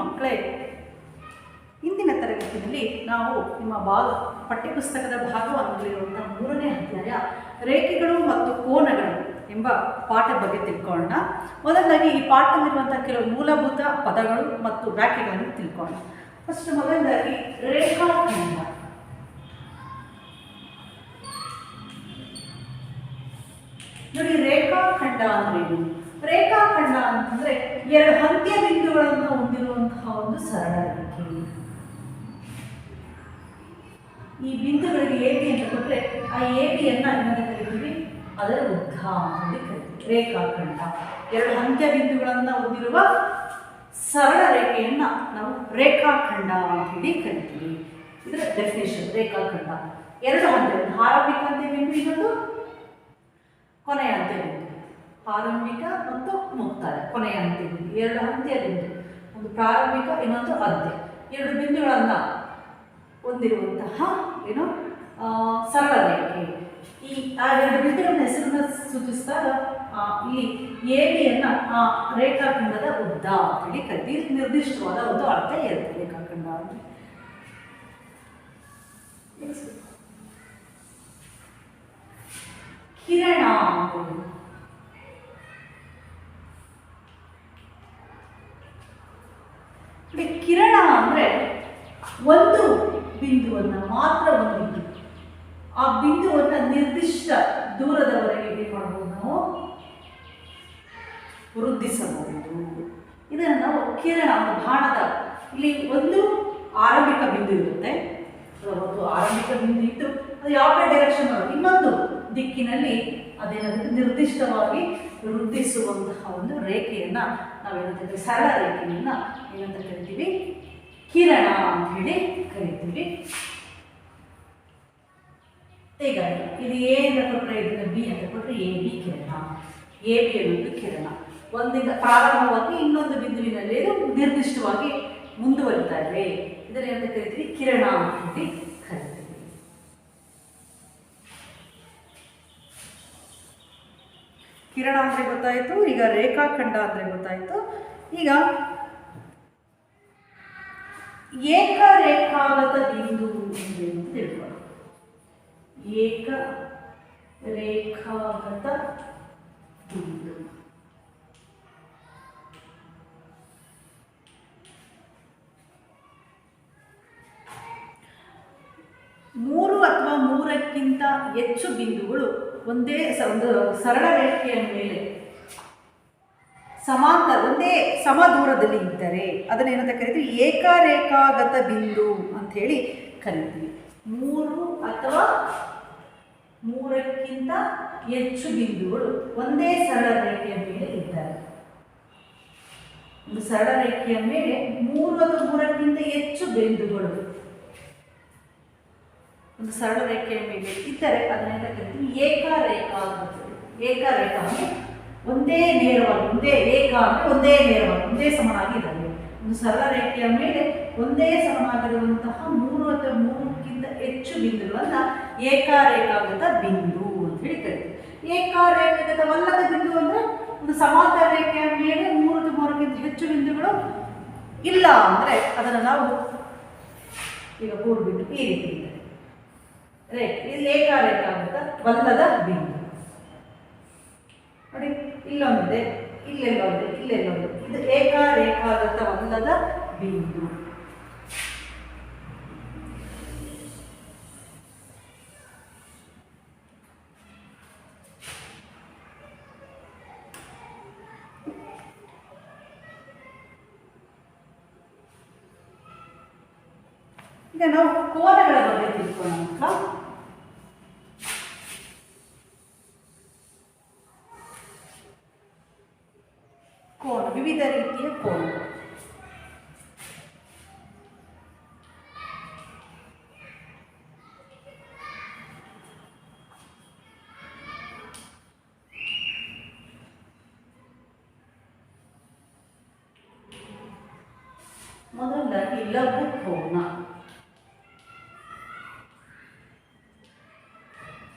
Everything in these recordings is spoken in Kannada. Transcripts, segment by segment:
ಮಕ್ಕಳೇ, ಇಂದಿನ ತರಗತಿಯಲ್ಲಿ ನಾವು ನಿಮ್ಮ ಪಠ್ಯಪುಸ್ತಕದ ಭಾಗ 1 3ನೇ ಅಧ್ಯಾಯ ರೇಖೆಗಳು ಮತ್ತು ಕೋನಗಳು ಎಂಬ ಪಾಠ ಬಗ್ಗೆ ತಿಳ್ಕೊಳ್ಳೋಣ. ಮೊದಲಾಗಿ ಈ ಪಾಠದಲ್ಲಿರುವಂಥ ಕೆಲವು ಮೂಲಭೂತ ಪದಗಳು ಮತ್ತು ವ್ಯಾಖ್ಯೆಗಳನ್ನು ತಿಳ್ಕೊಳ್ಳೋಣ. ಫಸ್ಟ್ ಮೊದಲದಾಗಿ ರೇಖಾಖಂಡ. ನೋಡಿ, ರೇಖಾಖಂಡ ಅಂದ್ರೇನು? ರೇಖಾಖಂಡ ಅಂತಂದ್ರೆ 2 ಅಂತ್ಯ ಬಿಂದುಗಳನ್ನು ಹೊಂದಿರುವಂತಹ ಒಂದು ಸರಳ ರೇಖೆ. ಈ ಬಿಂದುಗಳಿಗೆ ಎ ಬಿ ಅಂತ ಕೊಟ್ಟರೆ ಆ ಎ ಬಿಯನ್ನು ಏನಂತ ಕರಿತೀವಿ? ಅದರ ಉದ್ದ ಅಂತ ಕರಿತೀವಿ. ರೇಖಾಖಂಡ 2 ಅಂತ್ಯ ಬಿಂದುಗಳನ್ನು ಹೊಂದಿರುವ ಸರಳ ರೇಖೆಯನ್ನು ನಾವು ರೇಖಾಖಂಡ ಅಂತ ಹೇಳಿ ಕರಿತೀವಿ. ಇದರ ಡೆಫಿನೇಷನ್: ರೇಖಾಖಂಡ 2 ಹಂತ, ಆರಂಭಿಕ ಅಂತ್ಯ ಬಿಂದು, ಇನ್ನೊಂದು ಕೊನೆಯ ಅಂತ್ಯ ಬಿಂದು. ಆರಂಭಿಕ ಮತ್ತು ಮುಕ್ತಾಯ, ಕೊನೆಯ ಅಂತ್ಯ ಬಿಂದು, 2 ಅಂತ್ಯ ಬಿಂದು, ಒಂದು ಪ್ರಾರಂಭಿಕ, ಇನ್ನೊಂದು ಅಂತ್ಯ, 2 ಬಿಂದುಗಳನ್ನು ಹೊಂದಿರುವಂತಹ ಸರಳ ರೇಖೆ. ಆ 2 ಬಿಂದುಗಳ ಹೆಸರನ್ನು ಸೂಚಿಸಿದಾಗ ಇಲ್ಲಿ ಎ ಬಿಯನ್ನು ಆ ರೇಖಾಖಂಡದ ಉದ್ದ ಅಂತೇಳಿ ಕರಿತೀವಿ. ನಿರ್ದಿಷ್ಟವಾದ ಒಂದು ಅರ್ಥ ಇರುತ್ತೆ ರೇಖಾಖಂಡ ಅಂದರೆ. ಕಿರಣ ಕಿರಣ ಅಂದರೆ ಒಂದು ಬಿಂದುವನ್ನು ಮಾತ್ರ ಹೊಂದಿದ್ದು ಆ ಬಿಂದುವನ್ನು ನಿರ್ದಿಷ್ಟ ದೂರದವರೆಗೆ ಏನು ಮಾಡಬಹುದು? ನಾವು ವೃದ್ಧಿಸಬಹುದು. ಇದನ್ನು ನಾವು ಕಿರಣ, ಬಾಣದ ಇಲ್ಲಿ ಒಂದು ಆರಂಭಿಕ ಬಿಂದು ಇರುತ್ತೆ. ಒಂದು ಆರಂಭಿಕ ಬಿಂದು ಇದ್ದು ಅದು ಯಾವ ಡೈರೆಕ್ಷನ್, ಇನ್ನೊಂದು ದಿಕ್ಕಿನಲ್ಲಿ ಅದೇನಾಗುತ್ತೆ ನಿರ್ದಿಷ್ಟವಾಗಿ ವೃದ್ಧಿಸುವಂತಹ ಒಂದು ರೇಖೆಯನ್ನು ನಾವೇನಂತ ಸರಳ ರೇಖೆಯನ್ನು ಏನಂತ ಕರಿತೀವಿ? ಕಿರಣ ಅಂತ ಹೇಳಿ ಕರಿತೀವಿ. ಈಗ ಇದು ಎ ಅಂತ ಕೊಟ್ಟರೆ, ಇದನ್ನು ಬಿ ಅಂತ ಕೊಟ್ಟರೆ ಎ ಬಿ ಕಿರಣ. ಎ ಬಿ ಅನ್ನೋದು ಕಿರಣ ಒಂದಿಂದ ಪ್ರಾರಂಭವಾಗಿ ಇನ್ನೊಂದು ಬಿಂದುವಿನಲ್ಲಿ ಇದು ನಿರ್ದಿಷ್ಟವಾಗಿ ಮುಂದುವರಿತಾ ಇದೆ. ಇದನ್ನ ಏನಂತ ಕರಿತೀವಿ? ಕಿರಣ ಅಂತ ಹೇಳಿ ಕರಿತೀವಿ. ಕಿರಣ ಅಂದರೆ ಗೊತ್ತಾಯಿತು. ಈಗ ರೇಖಾಖಂಡ ಅಂದರೆ ಗೊತ್ತಾಯಿತು. ಈಗ ಏಕರೇಖಾಗತ ಬಿಂದು ಅಂದರೆ ಅಂತ ತಿಳ್ಕೊಳ್ಳೋಣ. ಏಕರೇಖಾಗತ ಬಿಂದು ಮೂರು ಅಥವಾ ಮೂರಕ್ಕಿಂತ ಹೆಚ್ಚು ಬಿಂದುಗಳು ಒಂದೇ ಒಂದು ಸರಳ ರೇಖೆಯ ಮೇಲೆ ಸಮಾಂತರ ಒಂದೇ ಸಮ ದೂರದಲ್ಲಿ ಇದ್ದರೆ ಅದನ್ನೇನಂತ ಕರಿತೀವಿ? ಏಕರೇಖಾಗತ ಬಿಂದು ಅಂಥೇಳಿ ಕರಿತೀವಿ. 3 ಅಥವಾ 3ಕ್ಕಿಂತ ಹೆಚ್ಚು ಬಿಂದುಗಳು ಒಂದೇ ಸರಳ ರೇಖೆಯ ಮೇಲೆ ಇದ್ದಾರೆ. ಒಂದು ಸರಳ ರೇಖೆಯ ಮೇಲೆ 3 ಅಥವಾ 3ಕ್ಕಿಂತ ಹೆಚ್ಚು ಬಿಂದುಗಳು ಒಂದು ಸರಳ ರೇಖೆಯ ಮೇಲೆ ಇದ್ದರೆ ಅದನ್ನೇನಂತ ಕರಿತೀವಿ? ಏಕರೇಖಾಗತ. ಏಕರೇಖಾ ಅಂದರೆ ಒಂದೇ ನೇರವಾಗಿ, ಒಂದೇ ಏಕ ಅಂದರೆ ಒಂದೇ ನೇರವಾಗಿ, ಒಂದೇ ಸಮನಾಗಿ ಇದ್ದಾವೆ. ಒಂದು ಸರಳ ರೇಖೆಯ ಮೇಲೆ ಒಂದೇ ಸಮನಾಗಿರುವಂತಹ 3 ಅಥವಾ 3ಕ್ಕಿಂತ ಹೆಚ್ಚು ಬಿಂದುಗಳನ್ನು ಏಕರೇಖಾಗತ ಬಿಂದು ಅಂತ ಹೇಳಿ ಕರಿತೀವಿ. ಏಕರೇಖಾಗತವಲ್ಲದ ಬಿಂದು ಅಂದರೆ ಒಂದು ಸಮಾಂತರ ರೇಖೆಯ ಮೇಲೆ 3 ಅಥವಾ 3ಕ್ಕಿಂತ ಹೆಚ್ಚು ಬಿಂದುಗಳು ಇಲ್ಲ ಅಂದರೆ ಅದನ್ನು ನಾವು ಈಗ ಕೂಡ್ಬಿಟ್ಟು ಈ ರೀತಿ ಇದೆ ರೇಖೆ. ಇದು ಏಕರೇಖಾಗತವಲ್ಲದ ಬಿಂದು. ನೋಡಿ, ಇಲ್ಲೊಂದಿದೆ, ಇಲ್ಲೆಲ್ಲೊಂದು, ಇಲ್ಲೆಲ್ಲೊಂದು. ಇದು ಏಕರೇಖಾಗತವಲ್ಲದ ಬಿಂದು. ಈಗ ನಾವು ಕೋನಗಳ ಬಗ್ಗೆ ತಿಳ್ಕೊಳ್ಳೋಣ. ಕೋನ, ವಿವಿಧ ರೀತಿಯ ಕೋನಗಳು. ಮೊದಲನೇದಾಗಿ ಲಘು ಕೋನ.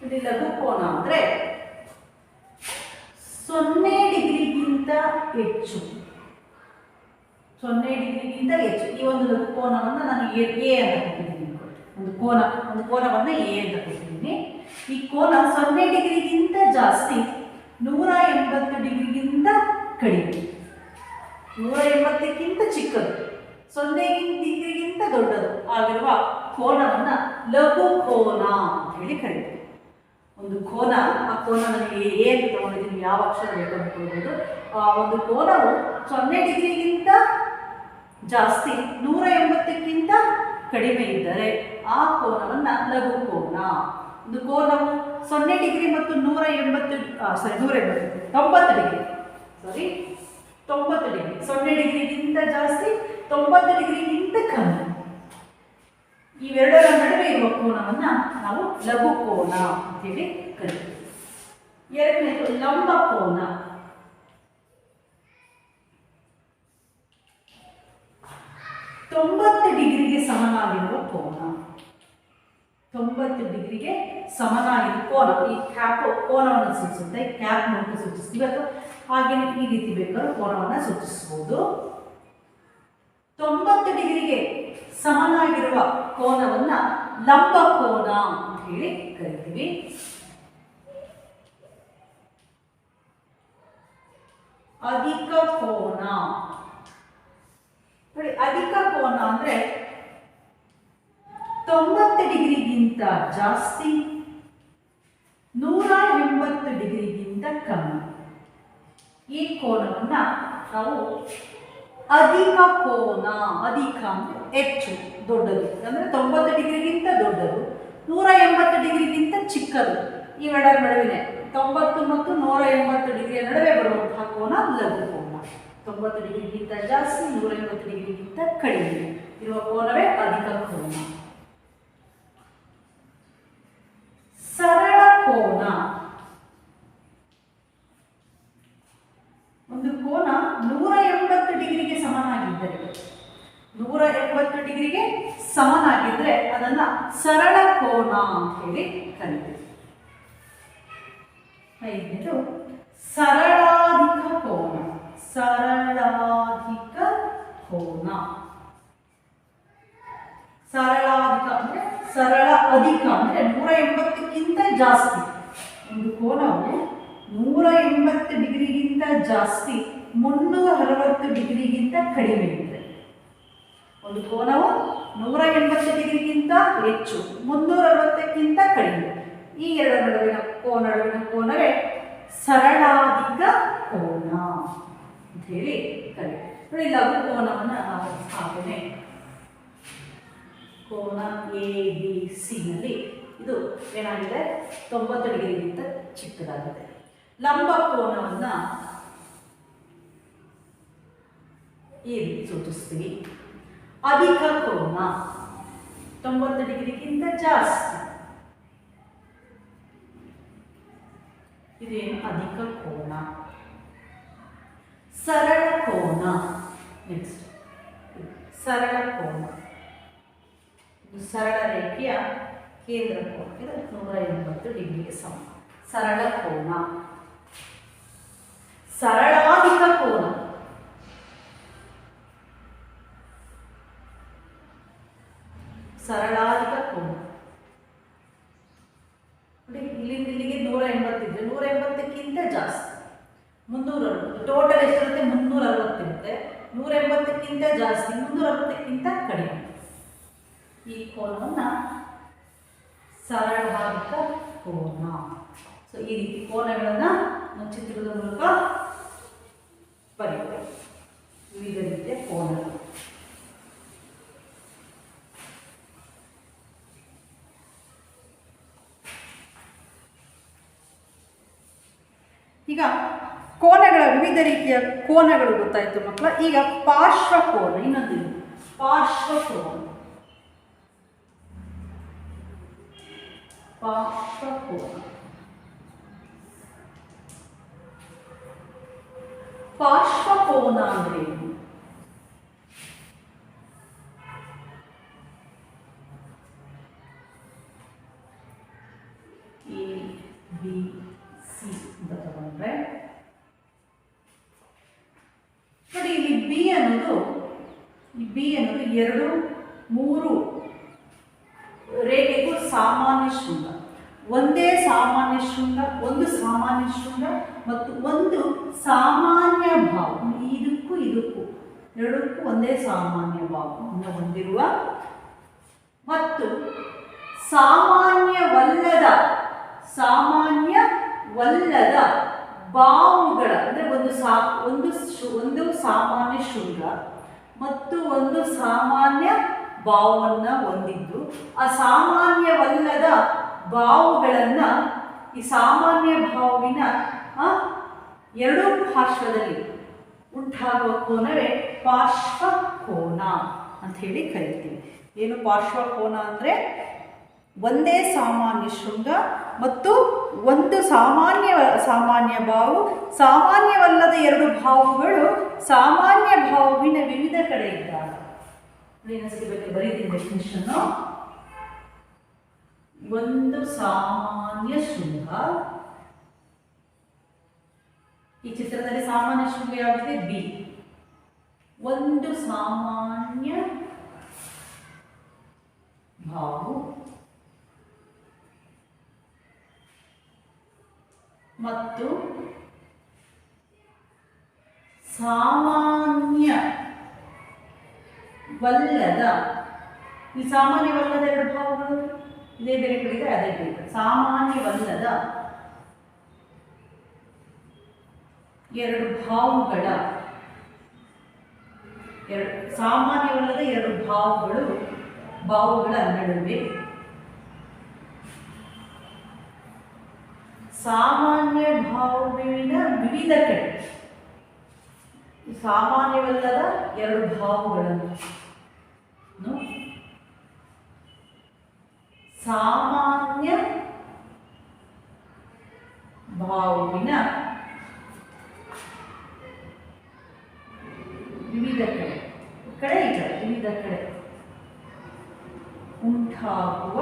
ಇಲ್ಲಿ ಲಘು ಕೋನ ಅಂದರೆ 0 ಡಿಗ್ರಿಗಿಂತ ಹೆಚ್ಚು. 0 ಡಿಗ್ರಿಗಿಂತ ಹೆಚ್ಚು. ಈ ಒಂದು ಲಘು ಕೋನವನ್ನು ನಾನು ಎ ಅಂತ ಕೊಟ್ಟಿದ್ದೀನಿ. ಒಂದು ಕೋನವನ್ನು ಎ ಅಂತ ಕೊಟ್ಟಿದ್ದೀನಿ. ಈ ಕೋನ 0 ಡಿಗ್ರಿಗಿಂತ ಜಾಸ್ತಿ, 180 ಡಿಗ್ರಿಗಿಂತ ಕಡಿಮೆ, 180ಕ್ಕಿಂತ ಚಿಕ್ಕದು, 0 ಡಿಗ್ರಿಗಿಂತ ದೊಡ್ಡದು ಆಗಿರುವ ಕೋನವನ್ನು ಲಘು ಕೋನ ಅಂತ ಹೇಳಿ ಕರೀತೀವಿ. ಒಂದು ಕೋನ, ಆ ಕೋನ ನನಗೆ ಎ ಅಂತ ತಗೊಂಡಿದ್ದೀನಿ, ಯಾವ ಅಕ್ಷರ ಬೇಕು ಅಂದ್ಕೊಳ್ಬೋದು. ಆ ಒಂದು ಕೋನವು 0 ಡಿಗ್ರಿಗಿಂತ ಜಾಸ್ತಿ, 180ಕ್ಕಿಂತ ಕಡಿಮೆ ಇದ್ದರೆ ಆ ಕೋನವನ್ನು ಲಘು ಕೋನ. ಒಂದು ಕೋನವು 0 ಡಿಗ್ರಿ ಮತ್ತು 90 ಡಿಗ್ರಿ 0 ಡಿಗ್ರಿಗಿಂತ ಜಾಸ್ತಿ, 90 ಡಿಗ್ರಿಗಿಂತ ಕಮ್ಮಿ, ಇವೆರಡರ ನಡುವೆ ಇರುವ ಕೋನವನ್ನು ನಾವು ಲಘು ಕೋನ ಅಂತೇಳಿ ಕರೀತೀವಿ. ಎರಡನೇದು ಲಂಬ ಕೋನ. ತೊಂಬತ್ತು ಡಿಗ್ರಿಗೆ ಸಮನಾಗಿರುವ ಕೋನ. 90 ಡಿಗ್ರಿಗೆ ಸಮನಾಗಿರುವ ಕೋನ. ಈ ಕ್ಯಾಪ್ ಕೋನವನ್ನು ಸೂಚಿಸುತ್ತೆ, ಕ್ಯಾಪ್ ಮೂಲಕ ಸೂಚಿಸ್ತೀವಿ, ಅಥವಾ ಹಾಗೆ ಈ ರೀತಿ ಬೇಕಾದ್ರೂ ಕೋನವನ್ನು ಸೂಚಿಸಬಹುದು. 90 ಡಿಗ್ರಿಗೆ ಸಮನಾಗಿರುವ ಕೋನವನ್ನು ಲಂಬ ಕೋನ ಅಂತ ಹೇಳಿ ಕರಿತೀವಿ. ಅಧಿಕ ಕೋನ ನೋಡಿ, ಅಧಿಕ ಕೋನ ಅಂದ್ರೆ 90 ಡಿಗ್ರಿಗಿಂತ ಜಾಸ್ತಿ, 180 ಡಿಗ್ರಿಗಿಂತ ಕಮ್ಮಿ. ಈ ಕೋನವನ್ನು ನಾವು ಅಧಿಕ ಕೋನ. ಅಧಿಕ ಅಂದರೆ ಹೆಚ್ಚು, ದೊಡ್ಡದು, ಅಂದರೆ 90 ಡಿಗ್ರಿಗಿಂತ ದೊಡ್ಡದು, 180 ಡಿಗ್ರಿಗಿಂತ ಚಿಕ್ಕದು. ಇವೆರಡರ ನಡುವಿನ 90 ಮತ್ತು 180 ಡಿಗ್ರಿಯ ನಡುವೆ ಬರುವಂತಹ ಕೋನ ಲಘು ಕೋನ. 90 ಡಿಗ್ರಿಗಿಂತ ಜಾಸ್ತಿ, 180 ಡಿಗ್ರಿಗಿಂತ ಕಡಿಮೆ ಇರುವ ಕೋನವೇ ಅಧಿಕ ಕೋನ. ಸರಳ ಕೋನ. ಒಂದು ಕೋನ 180 ಡಿಗ್ರಿಗೆ ಸಮನಾಗಿದ್ದರೆ, 180 ಡಿಗ್ರಿಗೆ ಸಮನಾಗಿದ್ದರೆ ಅದನ್ನ ಸರಳ ಕೋನ ಅಂತ ಹೇಳಿ ಕರೀತೀವಿ. ಐದನೇದು ಸರಳಾಧಿಕ ಕೋನ. ಸರಳಾಧಿಕ ಕೋನ. ಸರಳಾಧಿಕ ಅಂದ್ರೆ ಸರಳ ಅಧಿಕ ಅಂದ್ರೆ 180ಕ್ಕಿಂತ ಜಾಸ್ತಿ. ಒಂದು ಕೋನವು 180 ಡಿಗ್ರಿಗಿಂತ ಜಾಸ್ತಿ, 360 ಡಿಗ್ರಿಗಿಂತ ಕಡಿಮೆ ಇದೆ. ಒಂದು ಕೋನವು 180 ಡಿಗ್ರಿಗಿಂತ ಹೆಚ್ಚು, 360ಕ್ಕಿಂತ ಕಡಿಮೆ. ಈ ಎರಡರ ನಡುವಿನ ಕೋನವೇ ಸರಳಾಧಿಕ ಕೋನ ಅಂತ ಹೇಳಿ ಕರೀತೀವಿ. ನೋಡಿ, ಲಘು ಕೋನವನ್ನು ನಾವು ಹಾಗೆಯೇ ಕೋನ ಎ ಬಿ ಸಿ ನಲ್ಲಿ ಇದು ಏನಾಗಿದೆ, 90 ಡಿಗ್ರಿಗಿಂತ ಚಿಕ್ಕದಾಗಿದೆ. ಲಂಬ ಕೋನವನ್ನು ಈ ರೀತಿ ಸೂಚಿಸ್ತೀವಿ. ಅಧಿಕ ಕೋನ 90 ಡಿಗ್ರಿಗಿಂತ ಜಾಸ್ತಿ, ಇದೇನು ಅಧಿಕ ಕೋನ. ಸರಳ ಕೋನ. ನೆಕ್ಸ್ಟ್ ಸರಳ ಕೋನ, ಸರಳ ರೇಖೆಯ ಕೇಂದ್ರ ಕೋನ, ಇದು 180 ಡಿಗ್ರಿಗೆ ಸಮ. ಸರಳ ಕೋನ. ಸರಳಾಧಿಕ ಕೋನ. ಸರಳಾಧಿಕ ಕೋನ ಇಲ್ಲಿಂದ ಇಲ್ಲಿಗೆ 180 ಇದ್ರೆ 180ಕ್ಕಿಂತ ಜಾಸ್ತಿ, 360. ಟೋಟಲ್ ಎಷ್ಟಿರುತ್ತೆ? 360 ಇರುತ್ತೆ. 180ಕ್ಕಿಂತ ಜಾಸ್ತಿ, 360ಕ್ಕಿಂತ ಕಡಿಮೆ. ಈ ಕೋನವನ್ನು ಸರಳಾಧಿಕ ಕೋನ. ಸೊ ಈ ರೀತಿ ಕೋನಗಳನ್ನು ನಾವು ಚಿತ್ರದ ಮೂಲಕ ಬರೆಯುತ್ತೇವೆ. ವಿವಿಧ ರೀತಿಯ ಕೋನಗಳು. ಈಗ ಕೋನಗಳ ವಿವಿಧ ರೀತಿಯ ಕೋನಗಳು ಗೊತ್ತಾಯಿತು ಮಕ್ಕಳ. ಈಗ ಪಾರ್ಶ್ವಕೋನ, ಇನ್ನೊಂದು ಪಾರ್ಶ್ವಕೋನ. ಪಾರ್ಶ್ವಕೋನ. ಪಾರ್ಶ್ವಕೋನ ಅಂದ್ರೆ ಏನು? ಎ ಬಿ ಸಿ ಅಂತ ತಗೊಂಡ್ರೆ ನೋಡಿ, ಇಲ್ಲಿ ಬಿ ಅನ್ನೋದು ಈ ಬಿ ಅನ್ನೋದು 2 3 ರೇಖೆಗೂ ಸಾಮಾನ್ಯ ಶೃಂಗ. ಒಂದೇ ಸಾಮಾನ್ಯ ಶೃಂಗ, ಒಂದು ಸಾಮಾನ್ಯ ಶೃಂಗ ಮತ್ತು ಒಂದು ಸಾಮಾನ್ಯ ಭಾವ. ಇದಕ್ಕೂ ಎರಡಕ್ಕೂ ಒಂದೇ ಸಾಮಾನ್ಯ ಭಾವವನ್ನು ಹೊಂದಿರುವ ಮತ್ತು ಸಾಮಾನ್ಯವಲ್ಲದ ಬಾಹುಗಳ ಅಂದರೆ ಒಂದು ಸಾಮಾನ್ಯ ಶೃಂಗ ಮತ್ತು ಒಂದು ಸಾಮಾನ್ಯ ಬಾಹುವನ್ನು ಹೊಂದಿದ್ದು, ಆ ಸಾಮಾನ್ಯವಲ್ಲದ ಬಾಹುಗಳನ್ನು ಈ ಸಾಮಾನ್ಯ ಬಾಹುವಿನ ಎರಡೂ ಪಾರ್ಶ್ವದಲ್ಲಿ ಉಂಟಾಗುವ ಕೋನವೇ ಪಾರ್ಶ್ವಕೋನ ಅಂತ ಹೇಳಿ ಕರಿತೀವಿ. ಏನು ಪಾರ್ಶ್ವಕೋನ ಅಂದರೆ ಒಂದೇ ಸಾಮಾನ್ಯ ಶೃಂಗ ಮತ್ತು ಒಂದು ಸಾಮಾನ್ಯ ಬಾಹು, ಸಾಮಾನ್ಯವಲ್ಲದ ಎರಡು ಬಾಹುಗಳು ಸಾಮಾನ್ಯ ಬಾಹುವಿನ ವಿವಿಧ ಕಡೆ ಇದ್ದಾಗ. ಇನ್ನೊಂದ್ಸತಿ ಬಗ್ಗೆ ಬರೀತೀನಿ ಡೆಫಿನಿಷನ್ನು. ಒಂದು ಸಾಮಾನ್ಯ ಶೃಂಗ, ಈ ಚಿತ್ರದಲ್ಲಿ ಸಾಮಾನ್ಯ ಶೃಂಗ ಯಾವುದು? ಬಿ. ಒಂದು ಸಾಮಾನ್ಯ ಬಾಹು ಮತ್ತು ಸಾಮಾನ್ಯವಲ್ಲದ, ಈ ಸಾಮಾನ್ಯವಲ್ಲದ ಎರಡು ಬಾಹುಗಳು ಇದೇ ಬೇರೆ ಕಡೆ ಅದೇ ಬೇರೆ. ಸಾಮಾನ್ಯವಲ್ಲದ ಎರಡು ಬಾಹುಗಳ ಸಾಮಾನ್ಯವಲ್ಲದ ಎರಡು ಬಾಹುಗಳ ನಡುವೆ ಸಾಮಾನ್ಯ ಬಾಹುವಿನ ವಿವಿಧ ಕಡೆ, ಸಾಮಾನ್ಯವಲ್ಲದ ಎರಡು ಬಾಹುಗಳನ್ನು ಸಾಮಾನ್ಯ ಬಾಹುವಿನ ವಿವಿಧ ಕಡೆ ಉಂಟಾಗುವ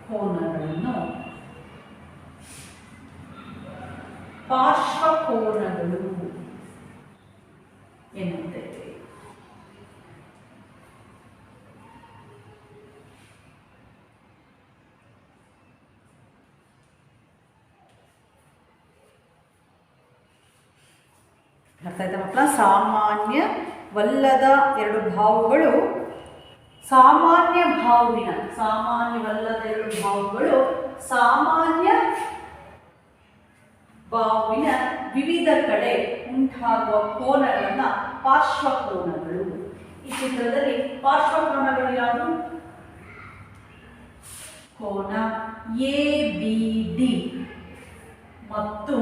ಕೋನಗಳನ್ನು ಪಾರ್ಶ್ವಕೋನಗಳು ಎನ್ನುತ್ತೇವೆ. ಅರ್ಥ ಆಯ್ತಾ ಮಕ್ಕಳ? ಸಾಮಾನ್ಯವಲ್ಲದ ಎರಡು ಬಾಹುಗಳು ಸಾಮಾನ್ಯವಲ್ಲದ ಎರಡು ಬಾಹುಗಳು ಸಾಮಾನ್ಯ ಬಾಹುವಿನ ವಿವಿಧ ಕಡೆ ಉಂಟಾಗುವ ಕೋನಗಳನ್ನು ಪಾರ್ಶ್ವಕೋನಗಳು. ಈ ಚಿತ್ರದಲ್ಲಿ ಪಾರ್ಶ್ವಕೋನಗಳು ಯಾವುದು? ಕೋನ ABD ಮತ್ತು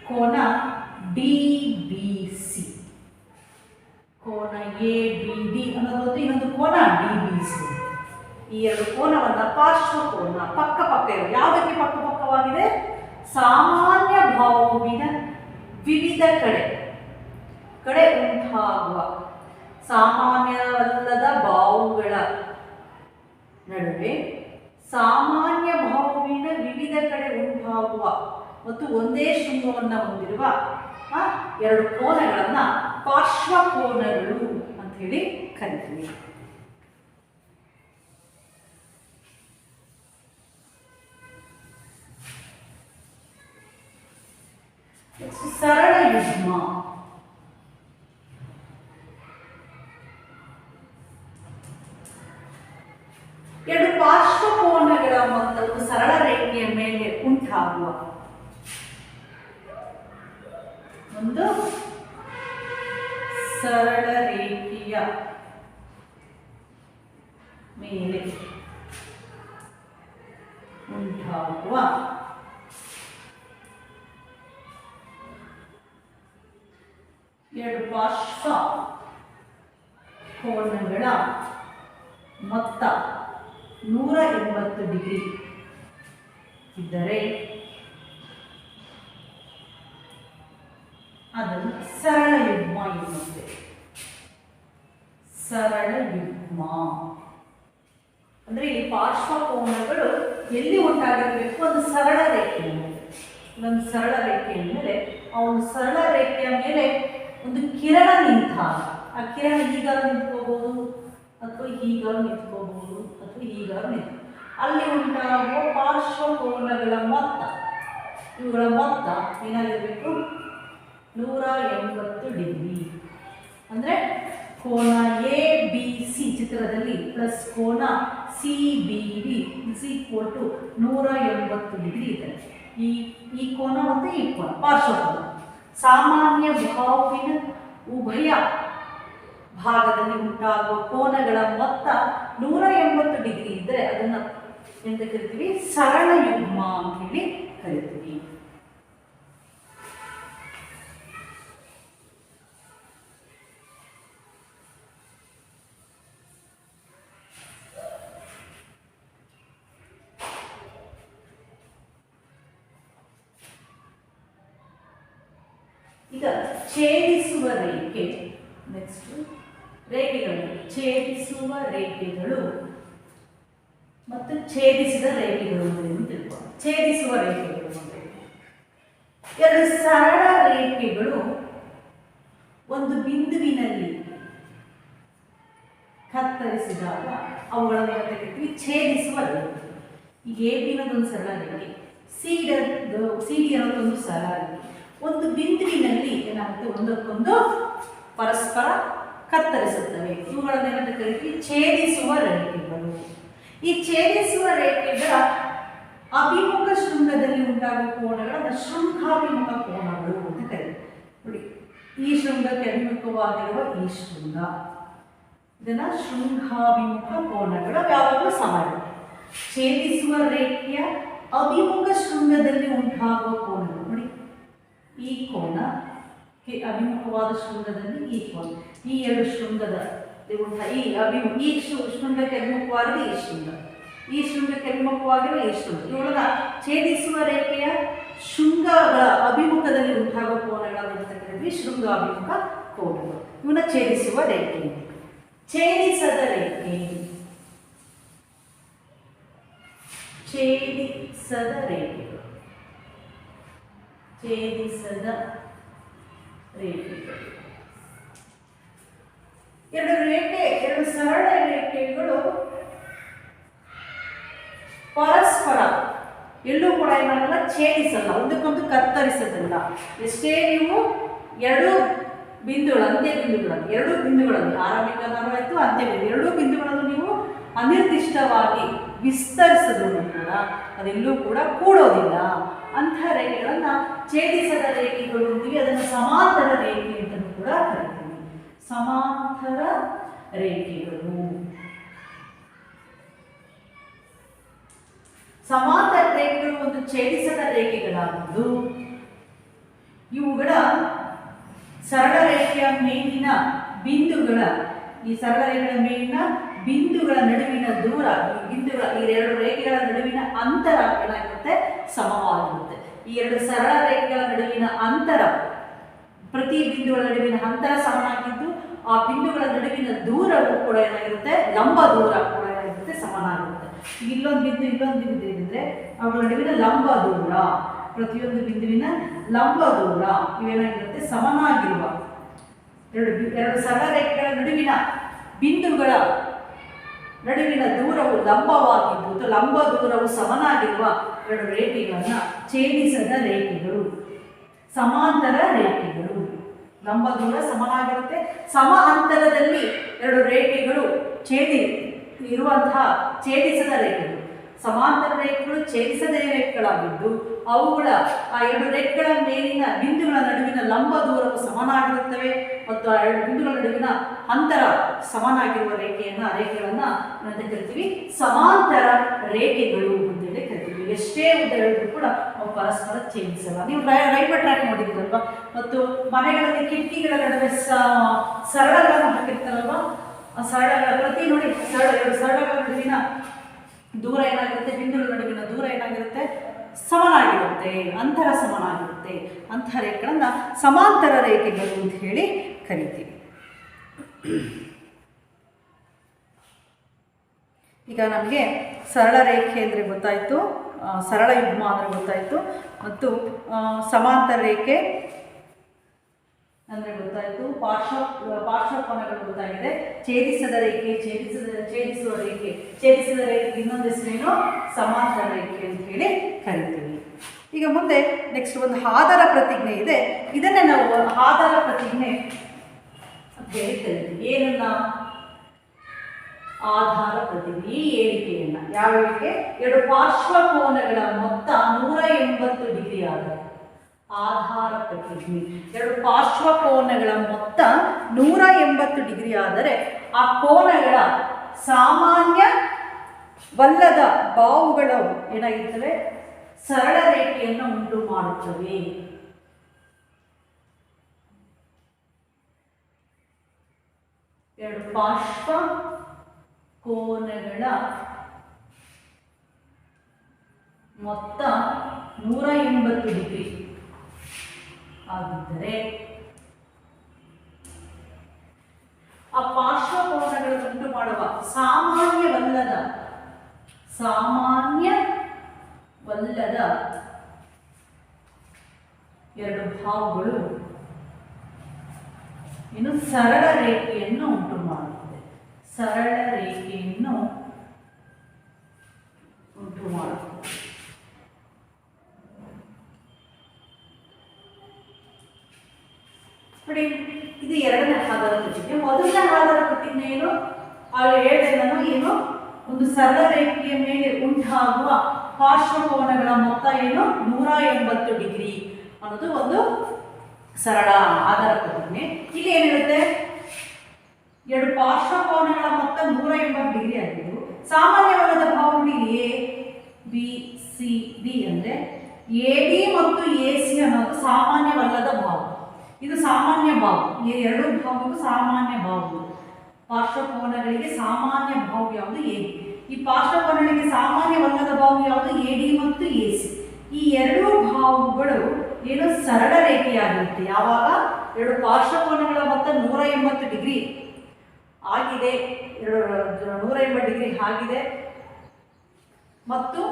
ಕೋನ DBC. ಕೋನ ABD ಅನ್ನೋದು, ಇನ್ನೊಂದು ಕೋನ DBC. ಈ ಎರಡು ಕೋನವನ್ನು ಪಾರ್ಶ್ವಕೋನ, ಪಕ್ಕ ಇರುವ. ಯಾವುದಕ್ಕೆ ಪಕ್ಕವಾಗಿದೆ? ಸಾಮಾನ್ಯ ಬಾಹುವಿನ ವಿವಿಧ ಕಡೆ ಉಂಟಾಗುವ ಸಾಮಾನ್ಯವಲ್ಲದ ಬಾಹುಗಳ ನಡುವೆ ಸಾಮಾನ್ಯ ಬಾಹುವಿನ ವಿವಿಧ ಕಡೆ ಉಂಟಾಗುವ ಮತ್ತು ಒಂದೇ ಶೃಂಗವನ್ನು ಹೊಂದಿರುವ ಎರಡು ಕೋನಗಳನ್ನು ಪಾರ್ಶ್ವಕೋನಗಳು ಅಂತ ಹೇಳಿ ಕರಿತೀವಿ. ಸರಳ ಯುಗ್ಮ. ಎರಡು ಪಾರ್ಶ್ವಕೋನಗಳ ಮೊತ್ತವು ಸರಳ ರೇಖೆಯ ಮೇಲೆ ಉಂಟಾಗುವ ಒಂದು ಸರಳ ರೇಖೆಯ ಮೇಲೆ ಉಂಟಾಗುವ ಎರಡು ಪಾರ್ಶ್ವ ಕೋನಗಳ ಮೊತ್ತ 180 ಡಿಗ್ರಿ ಇದ್ದರೆ ಅದನ್ನು ಸರಳ ಯುಗ್ಮ ಎನ್ನುತ್ತೆ. ಸರಳ ಯುಗ್ಮ ಅಂದರೆ ಈ ಪಾರ್ಶ್ವಕೋನಗಳು ಎಲ್ಲಿ ಉಂಟಾಗಿರಬೇಕು? ಒಂದು ಸರಳ ರೇಖೆ ಮೇಲೆ ಆ ಒಂದು ಸರಳ ರೇಖೆಯ ಮೇಲೆ ಒಂದು ಕಿರಣ ನಿಂತಾಗ ಆ ಕಿರಣ ಹೀಗಾರು ನಿಂತ್ಕೋಬಹುದು ಅಥವಾ ಹೀಗಾರು ನಿಂತ್ಕೋಬಹುದು ಅಥವಾ ಹೀಗಾರು ನಿಂತು ಅಲ್ಲಿ ಉಂಟಾಗುವ ಪಾರ್ಶ್ವಕೋನಗಳ ಮೊತ್ತ, ಇವುಗಳ ಮೊತ್ತ ಏನಾಗಿರಬೇಕು 180 ಡಿಗ್ರಿ. ಅಂದರೆ ಕೋನ ಎ ಬಿ ಸಿ ಚಿತ್ರದಲ್ಲಿ ಪ್ಲಸ್ ಕೋನ C B D is equal to 180 degree ಇದೆ. ಈ ಕೋನ ಮತ್ತು ಈ ಕೋನ ಪಾರ್ಶ್ವಕೋನ ಸಾಮಾನ್ಯ ಬಾಹುವಿನ ಉಭಯ ಭಾಗದಲ್ಲಿ ಉಂಟಾಗುವ ಕೋನಗಳ ಮೊತ್ತ 180 ಡಿಗ್ರಿ ಇದ್ದರೆ ಅದನ್ನು ಎಂತ ಕರಿತೀವಿ? ಸರಳ ಯುಗ್ಮ ಅಂತ ಹೇಳಿ ಕರಿತೀವಿ. ಈಗ ಛೇದಿಸುವ ರೇಖೆ, ನೆಕ್ಸ್ಟ್ ರೇಖೆಗಳು, ಛೇದಿಸುವ ರೇಖೆಗಳು ಮತ್ತು ಛೇದಿಸಿದ ರೇಖೆಗಳು ಅಂತ ತಿಳ್ಕೊಳ್ಳೋಣ. ಛೇದಿಸುವ ರೇಖೆಗಳು ಅಂದರೆ ಎರಡು ಸರಳ ರೇಖೆಗಳು ಒಂದು ಬಿಂದುವಿನಲ್ಲಿ ಕತ್ತರಿಸಿದಾಗ ಅವುಗಳನ್ನು ಕರಿತೀವಿ ಛೇದಿಸುವ ರೇಖೆ. ಈಗ ಎ ಬಿ ಅನ್ನೋದೊಂದು ಸರಳ ರೇಖೆ, ಸಿ ಡಿ ಅನ್ನೋದೊಂದು ಸರಳ ರೇಖೆ. ಒಂದು ಬಿಂದುವಿನಲ್ಲಿ ಏನಾಗುತ್ತೆ, ಒಂದಕ್ಕೊಂದು ಪರಸ್ಪರ ಕತ್ತರಿಸುತ್ತವೆ. ಇವುಗಳನ್ನು ಏನಂತ ಕರಿತೀವಿ? ಛೇದಿಸುವ ರೇಖೆಗಳು. ಈ ಛೇದಿಸುವ ರೇಖೆಗಳ ಅಭಿಮುಖ ಶೃಂಗದಲ್ಲಿ ಉಂಟಾಗುವ ಕೋನಗಳನ್ನು ಶೃಂಗಾಭಿಮುಖ ಕೋನಗಳು ಅಂತ ಕರೀತೀವಿ. ನೋಡಿ, ಈ ಶೃಂಗಕ್ಕೆ ಅಭಿಮುಖವಾಗಿರುವ ಈ ಶೃಂಗ, ಇದನ್ನ ಶೃಂಗಾಭಿಮುಖ ಕೋನಗಳು ಯಾವಾಗಲೂ ಸಮಾನ. ಛೇದಿಸುವ ರೇಖೆಯ ಅಭಿಮುಖ ಶೃಂಗದಲ್ಲಿ ಉಂಟಾಗುವ ಕೋನಗಳು, ನೋಡಿ ಈ ಕೋನ ಅಭಿಮುಖವಾದ ಶೃಂಗದಲ್ಲಿ ಈ ಕೋನ, ಈ ಎರಡು ಶೃಂಗದ ಈ ಶೃಂಗಕ್ಕೆ ಅಭಿಮುಖವಾದ ಈ ಶೃಂಗ, ಈ ಶೃಂಗಕ್ಕೆ ಅಭಿಮುಖವಾಗಿರುವ ಈ ಶೃಂಗ, ಇವುಗಳ ಛೇದಿಸುವ ರೇಖೆಯ ಶೃಂಗಗಳ ಅಭಿಮುಖದಲ್ಲಿ ಉಂಟಾಗುವ ಕೋನಗಳನ್ನು ಕರೀತೀವಿ ಶೃಂಗಾಭಿಮುಖ ಕೋನಗಳು. ಇವನ್ನ ಛೇದಿಸುವ ರೇಖೆ. ಛೇದಿಸದ ರೇಖೆ, ಛೇದಿಸದ ರೇಖೆಗಳು, ಛೇದಿಸದ ರೇಖೆಗಳು ಎರಡು ಸರಳ ರೇಖೆಗಳು ಪರಸ್ಪರ ಎಲ್ಲೂ ಕೂಡ ಏನಾಗಲ್ಲ, ಛೇದಿಸಲ್ಲ, ಒಂದಕ್ಕೊಂದು ಕತ್ತರಿಸೋದಿಲ್ಲ. ಎಷ್ಟೇ ನೀವು ಎರಡು ಬಿಂದುಗಳು, ಅಂತ್ಯ ಬಿಂದುಗಳನ್ನು, ಎರಡು ಬಿಂದುಗಳನ್ನು, ಆರಂಭಿಕ ನರವಾಯಿತು ಅಂತ್ಯ ಬಿಂದು, ಎರಡೂ ಬಿಂದುಗಳನ್ನು ನೀವು ಅನಿರ್ದಿಷ್ಟವಾಗಿ ವಿಸ್ತರಿಸಿದ್ರು ಕೂಡ ಅದೆಲ್ಲೂ ಕೂಡ ಕೂಡೋದಿಲ್ಲ. ಅಂತಹ ರೇಖೆಗಳನ್ನು ಛೇದಿಸದ ರೇಖೆಗಳು ಅಂತೀವಿ. ಅದನ್ನು ಸಮಾಂತರ ರೇಖೆ ಅಂತಲೂ ಕೂಡ ಕರಿತೀವಿ. ಸಮಾಂತರ ರೇಖೆಗಳು, ಸಮಾಂತರ ರೇಖೆಗಳು ಒಂದು ಛೇದಿಸದ ರೇಖೆಗಳಾಗಿದ್ದು ಇವುಗಳ ಸರಳ ರೇಖೆಯ ಮೇಲಿನ ಬಿಂದುಗಳ, ಈ ಸರಳ ರೇಖೆಯ ಮೇಲಿನ ಬಿಂದುಗಳ ನಡುವಿನ ದೂರ, ಈ ಎರಡು ರೇಖೆಗಳ ನಡುವಿನ ಅಂತರ ಏನಾಗಿರುತ್ತೆ, ಸಮವಾಗಿರುತ್ತೆ. ಈ ಎರಡು ಸರಳ ರೇಖೆಗಳ ನಡುವಿನ ಅಂತರ, ಪ್ರತಿ ಬಿಂದುಗಳ ನಡುವಿನ ಅಂತರ ಸಮನಾಗಿದ್ದು ಆ ಬಿಂದುಗಳ ನಡುವಿನ ದೂರವು ಕೂಡ ಏನಾಗಿರುತ್ತೆ, ಲಂಬ ದೂರ ಕೂಡ ಏನಾಗಿರುತ್ತೆ, ಸಮನಾಗಿರುತ್ತೆ. ಇಲ್ಲೊಂದು ಬಿಂದು ಇದ್ರೆ ಅವುಗಳ ನಡುವಿನ ಲಂಬ ದೂರ, ಪ್ರತಿಯೊಂದು ಬಿಂದುವಿನ ಲಂಬ ದೂರ ಇವೇನಾಗಿರುತ್ತೆ, ಸಮನಾಗಿರುವ ಎರಡು ಸರಳ ರೇಖೆಗಳ ನಡುವಿನ ಬಿಂದುಗಳ ನಡುವಿನ ದೂರವು ಲಂಬವಾಗಿದ್ದು ಅಥವಾ ಲಂಬ ದೂರವು ಸಮನಾಗಿರುವ ಎರಡು ರೇಖೆಗಳನ್ನು ಛೇದಿಸದ ರೇಖೆಗಳು, ಸಮಾಂತರ ರೇಖೆಗಳು. ಲಂಬ ದೂರ ಸಮನಾಗಿರುತ್ತೆ, ಸಮ ಅಂತರದಲ್ಲಿ ಎರಡು ರೇಖೆಗಳು ಇರುವಂತಹ ಛೇದಿಸದ ರೇಖೆಗಳು. ಸಮಾಂತರ ರೇಖೆಗಳು ಛೇದಿಸದ ರೇಖೆಗಳಾಗಿದ್ದು ಅವುಗಳ ಆ ಎರಡು ರೇಖೆಗಳ ಮೇಲಿನ ಬಿಂದುಗಳ ನಡುವಿನ ಲಂಬ ದೂರವು ಸಮನಾಗಿರುತ್ತವೆ ಮತ್ತು ಆ ಎರಡು ಬಿಂದುಗಳ ನಡುವಿನ ಅಂತರ ಸಮನಾಗಿರುವ ರೇಖೆಗಳನ್ನು ಅಂತ ಕರಿತೀವಿ ಸಮಾಂತರ ರೇಖೆಗಳು ಅಂತೇಳಿ ಕರಿತೀವಿ. ಎಷ್ಟೇ ಉದ್ದ ಹೇಳಿದ್ರು ಕೂಡ ಅವು ಪರಸ್ಪರ ಛೇದಿಸಲ್ಲ. ನೀವು ರೈಲ್ವೆ ಟ್ರ್ಯಾಕ್ ನೋಡಿದ್ದೀರಲ್ವ, ಮತ್ತು ಮನೆಗಳಲ್ಲಿ ಕಿಟಕಿಗಳ ನಡುವೆ ಸರಳಗಳನ್ನು ಹಾಕಿರ್ತಾರಲ್ವ, ಆ ಸರಳಗಳ ಪ್ರತಿ ನೋಡಿ ಎರಡು ಸರಳಗಳ ನಡುವಿನ ದೂರ ಏನಾಗಿರುತ್ತೆ, ಬಿಂದುಗಳ ನಡುವಿನ ದೂರ ಏನಾಗಿರುತ್ತೆ, ಸಮನಾಗಿರುತ್ತೆ, ಅಂತರ ಸಮನಾಗಿರುತ್ತೆ. ಅಂತಹ ರೇಖೆಗಳನ್ನು ಸಮಾಂತರ ರೇಖೆಗಳು ಅಂತ ಹೇಳಿ ಕರಿತೀವಿ. ಈಗ ನಮಗೆ ಸರಳ ರೇಖೆ ಅಂದರೆ ಗೊತ್ತಾಯಿತು, ಸರಳ ಯುಗ್ಮ ಅಂದರೆ ಗೊತ್ತಾಯಿತು, ಮತ್ತು ಸಮಾಂತರ ರೇಖೆ ಅಂದರೆ ಗೊತ್ತಾಯಿತು. ಪಾರ್ಶ್ವಕೋನಗಳು ಗೊತ್ತಾಗಿದೆ. ಛೇದಿಸದ ರೇಖೆ, ಛೇದಿಸುವ ರೇಖೆ, ಛೇದಿಸದ ರೇಖೆಗೆ ಇನ್ನೊಂದು ಹೆಸರೇನು ಸಮಾಂತರ ರೇಖೆ ಅಂತ ಹೇಳಿ ಕರಿತೀವಿ. ಈಗ ಮುಂದೆ ನೆಕ್ಸ್ಟ್ ಒಂದು ಆಧಾರ ಪ್ರತಿಜ್ಞೆ ಇದೆ. ಇದನ್ನೇ ನಾವು ಆಧಾರ ಪ್ರತಿಜ್ಞೆ ಅಂತ ಹೇಳಿ ಕರಿತೀವಿ. ಏನನ್ನ ಆಧಾರ ಪ್ರತಿಜ್ಞೆ, ಈ ಹೇಳಿಕೆಯನ್ನ ಯಾವ ಹೇಳಿಕೆ? ಎರಡು ಪಾರ್ಶ್ವಕೋನಗಳ ಮೊತ್ತ 180 ಡಿಗ್ರಿ ಆದರೆ ಆಧಾರ ಪ್ರತಿಜ್ಞೆ. ಎರಡು ಪಾರ್ಶ್ವಕೋನಗಳ ಮೊತ್ತ 180 ಡಿಗ್ರಿ ಆದರೆ ಆ ಕೋನಗಳ ಸಾಮಾನ್ಯವಲ್ಲದ ಬಾಹುಗಳು ಏನಾಗಿರ್ತವೆ? ಸರಳ ರೇಖೆಯನ್ನು ಉಂಟು ಮಾಡುತ್ತವೆ. ಎರಡು ಪಾರ್ಶ್ವ ಕೋನಗಳ ಮೊತ್ತ 180 ಡಿಗ್ರಿ ಆಗಿದ್ದರೆ ಆ ಪಾರ್ಶ್ವಕೋನಗಳು ಉಂಟು ಮಾಡುವ ಸಾಮಾನ್ಯವಲ್ಲದ ಎರಡು ಬಾಹುಗಳು ಇನ್ನು ಸರಳ ರೇಖೆಯನ್ನು ಉಂಟು ಮಾಡುತ್ತದೆ. ಸರಳ ರೇಖೆಯನ್ನು ಉಂಟು ಮಾಡುತ್ತದೆ. ನೋಡಿ, ಇದು ಎರಡನೇ ಆಧಾರ ಪ್ರತಿಜ್ಞೆ. ಮೊದಲನೇ ಆಧಾರ ಪ್ರತಿಜ್ಞೆ ಏನು? ಅಲ್ಲಿ ಹೇಳಿದೆ ನಾನು, ಏನು? ಒಂದು ಸರಳ ರೇಖೆಯ ಮೇಲೆ ಉಂಟಾಗುವ ಪಾರ್ಶ್ವಕೋನಗಳ ಮೊತ್ತ ಏನು? 180 ಡಿಗ್ರಿ ಅನ್ನೋದು ಒಂದು ಸರಳ ಆಧಾರ ಪ್ರತಿಜ್ಞೆ. ಇಲ್ಲಿ ಏನಿರುತ್ತೆ? ಎರಡು ಪಾರ್ಶ್ವಕೋನಗಳ ಮೊತ್ತ 180 ಡಿಗ್ರಿ ಆಗಿದ್ದು ಸಾಮಾನ್ಯವಲ್ಲದ ಬಾಹುಗಳು ಎ ಬಿ ಸಿ ಡಿ ಅಂದರೆ ಎ ಬಿ ಮತ್ತು ಎ ಸಿ ಅನ್ನೋದು ಸಾಮಾನ್ಯವಲ್ಲದ ಬಾಹು. ಇದು ಸಾಮಾನ್ಯ ಬಾಹು. ಈ ಎರಡು ಬಾಹುಗಳು ಸಾಮಾನ್ಯ ಬಾಹುಗಳು. ಪಾರ್ಶ್ವಕೋನಗಳಿಗೆ ಸಾಮಾನ್ಯ ಬಾಹು ಯಾವುದು? A B. ಈ ಪಾರ್ಶ್ವಕೋನಗಳಿಗೆ ಸಾಮಾನ್ಯವಲ್ಲದ ಬಾಹು ಯಾವುದು? ಎ ಡಿ ಮತ್ತು ಎ ಸಿ. ಈ ಎರಡೂ ಬಾಹುಗಳು ಏನು? ಸರಳ ರೇಖೆಯಾಗಿರುತ್ತೆ. ಯಾವಾಗ ಎರಡು ಪಾರ್ಶ್ವಕೋನಗಳ ಮೊತ್ತ 180 ಡಿಗ್ರಿ ಆಗಿದೆ, 180 ಡಿಗ್ರಿ ಆಗಿದೆ ಮತ್ತು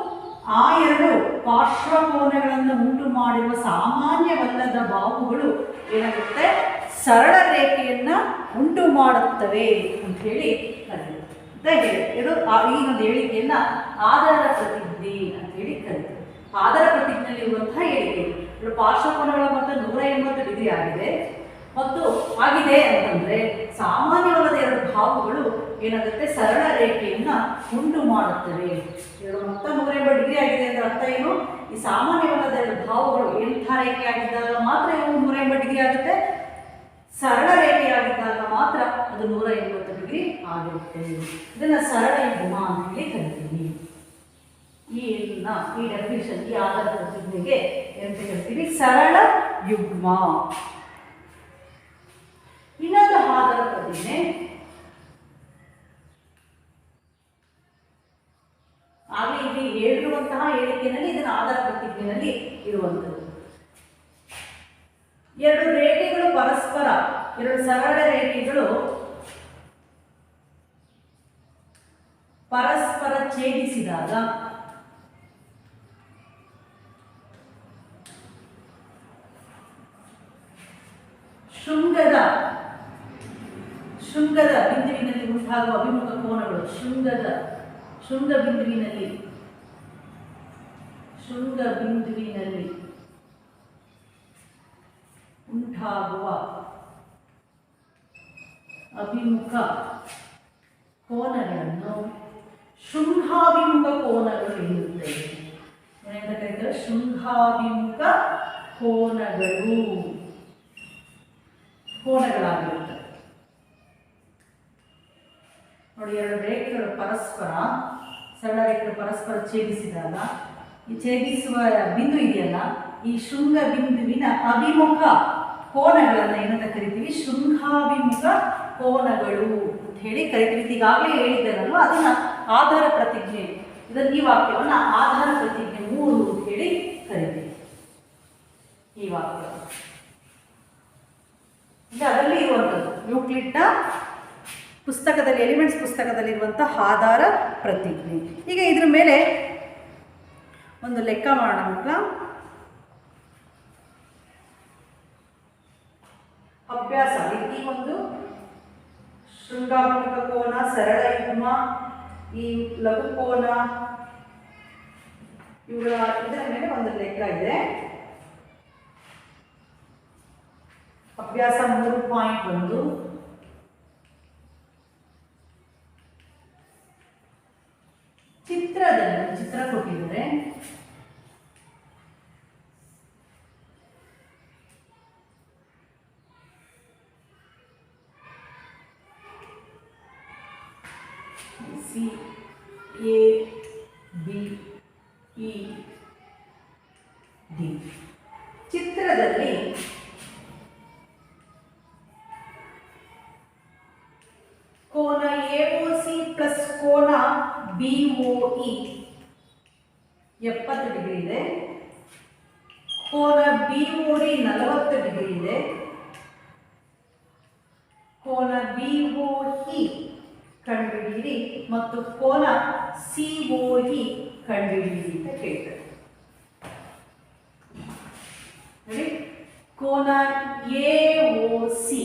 ಆ ಎರಡು ಪಾರ್ಶ್ವಕೋನಗಳನ್ನು ಉಂಟು ಮಾಡಿರುವ ಸಾಮಾನ್ಯವಲ್ಲದ ಬಾಹುಗಳು ಏನಾಗುತ್ತೆ? ಸರಳ ರೇಖೆಯನ್ನ ಉಂಟು ಮಾಡುತ್ತವೆ ಅಂತ ಹೇಳಿ ಕರೀತಾರೆ. ಇದು ಈ ಒಂದು ಹೇಳಿಕೆಯನ್ನ ಆಧಾರ ಪ್ರತಿಜ್ಞೆ ಅಂತ ಹೇಳಿ ಕರೀತಾರೆ. ಆಧಾರ ಪ್ರತಿಜ್ಞೆಯಲ್ಲಿರುವಂತಹ ಹೇಳಿಕೆ ಎರಡು ಪಾರ್ಶ್ವಕೋನಗಳ ಮೊತ್ತ 180 ಡಿಗ್ರಿ ಆಗಿದೆ ಮತ್ತು ಆಗಿದೆ ಅಂತಂದ್ರೆ ಸಾಮಾನ್ಯವಲ್ಲದ ಎರಡು ಬಾಹುಗಳು ಏನಾಗುತ್ತೆ? ಸರಳ ರೇಖೆಯನ್ನ ಉಂಟು ಮಾಡುತ್ತವೆ. ಎರಡು ಮೊತ್ತ 180 ಡಿಗ್ರಿ ಆಗಿದೆ ಅಂದ್ರೆ ಅರ್ಥ ಏನು? ಈ ಸಾಮಾನ್ಯವಲ್ಲದ ಎರಡು ಬಾಹುಗಳು ಎಂಥ ರೇಖೆ ಆಗಿದ್ದಾಗ ಮಾತ್ರ ಇವು 180 ಡಿಗ್ರಿ ಆಗುತ್ತೆ. ಸರಳ ರೇಖೆ ಆಗಿದ್ದಾಗ ಮಾತ್ರ ಅದು 180 ಡಿಗ್ರಿ ಆಗಿರುತ್ತೆ. ಇದನ್ನ ಸರಳ ಯುಗ್ಮ ಅಂತ ಹೇಳಿ ಕರಿತೀವಿ. ಈ ಡೆಫಿನಿಷನ್, ಈ ಆಧಾರ ಪ್ರತಿಜ್ಞೆಗೆ ಎಂತ ಕರಿತೀವಿ? ಸರಳ ಯುಗ್ಮ. ಇನ್ನೊಂದು ಆಧಾರ ಪ್ರತಿಜ್ಞೆ ಹಾಗೆ ಇಲ್ಲಿ ಹೇಳಿರುವಂತಹ ಹೇಳಿಕೆಯಲ್ಲಿ ಇದನ್ನು ಆಧಾರ ಪ್ರತಿಜ್ಞೆಯಲ್ಲಿ ಇರುವಂಥದ್ದು. ಎರಡು ರೇಖೆಗಳು ಪರಸ್ಪರ, ಎರಡು ಸರಳ ರೇಖೆಗಳು ಪರಸ್ಪರ ಛೇದಿಸಿದಾಗ ಶೃಂಗದ ಬಿಂದುವಿನಲ್ಲಿ ಉಂಟಾಗುವ ಅಭಿಮುಖ ಕೋನಗಳು, ಶೃಂಗ ಬಿಂದುವಿನಲ್ಲಿ ಉಂಟಾಗುವ ಅಭಿಮುಖ ಕೋನಗಳನ್ನು ಶೃಂಗಾಭಿಮುಖ ಕೋನಗಳು ಎನ್ನುತ್ತೇವೆ. ಏನಂತ ಕರೀತಾರೆ? ಶೃಂಗಾಭಿಮುಖ ಕೋನಗಳಾಗಿರುತ್ತವೆ. ನೋಡಿ, ಎರಡು ರೇಖೆಗಳು ಪರಸ್ಪರ, ಸರಳ ರೇಖೆಗಳು ಪರಸ್ಪರ ಛೇದಿಸಿದಾಗ ಈ ಛೇದಿಸುವ ಬಿಂದು ಇದೆಯಲ್ಲ, ಈ ಶೃಂಗ ಬಿಂದುವಿನ ಅಭಿಮುಖ ಕೋನಗಳನ್ನು ಏನಂತ ಕರಿತೀವಿ? ಶೃಂಗಾಭಿಮುಖ ಕೋನಗಳು ಅಂತ ಹೇಳಿ ಕರಿತೀವಿ. ಈಗಾಗಲೇ ಹೇಳಿದ್ದೆ ನಾನು, ಅದನ್ನ ಆಧಾರ ಪ್ರತಿಜ್ಞೆ, ಇದನ್ನು ಈ ವಾಕ್ಯವನ್ನು ಆಧಾರ ಪ್ರತಿಜ್ಞೆ 3 ಅಂತ ಹೇಳಿ ಕರಿತೀವಿ. ಈ ವಾಕ್ಯ ಅದರಲ್ಲಿ ಇರುವಂಥದ್ದು ಯೂಕ್ಲಿಡ್ನ ಪುಸ್ತಕದಲ್ಲಿ, ಎಲಿಮೆಂಟ್ಸ್ ಪುಸ್ತಕದಲ್ಲಿರುವಂತಹ ಆಧಾರ ಪ್ರತಿಜ್ಞೆ. ಈಗ ಇದ್ರ ಮೇಲೆ ಒಂದು ಲೆಕ್ಕ ಮಾಡೋಣ. A ಅಭ್ಯಾಸ. ಈ ಒಂದು ಶೃಂಗಾಭಿಮುಖ ಕೋನ, ಸರಳ ಯುಗ್ಮ, ಈ ಲಘು ಕೋನ, ಇವುಗಳ ಇದರ ಮೇಲೆ ಒಂದು ಲೆಕ್ಕ ಇದೆ. ಅಭ್ಯಾಸ 3.1 ಚಿತ್ರ ಕೊಟ್ಟಿದ್ದಾರೆ. C A B E D. ಚಿತ್ರದಲ್ಲಿ ಕೋನ ಎಒಸಿ ಪ್ಲಸ್ ಕೋನ ಬಿಒಇ 70 ಡಿಗ್ರಿ ಇದೆ. ಕೋನ ಬಿಒಡಿ 40 ಡಿಗ್ರಿ ಇದೆ. ಕೋನ ಬಿಒಇ ಕಂಡುಹಿಡಿಯಿರಿ ಮತ್ತು ಕೋನ ಸಿಒಇ ಕಂಡುಹಿಡಿಯಿರಿ ಅಂತ ಕೇಳ್ತಾರೆ. ನೋಡಿ, ಕೋನ ಎಒಸಿ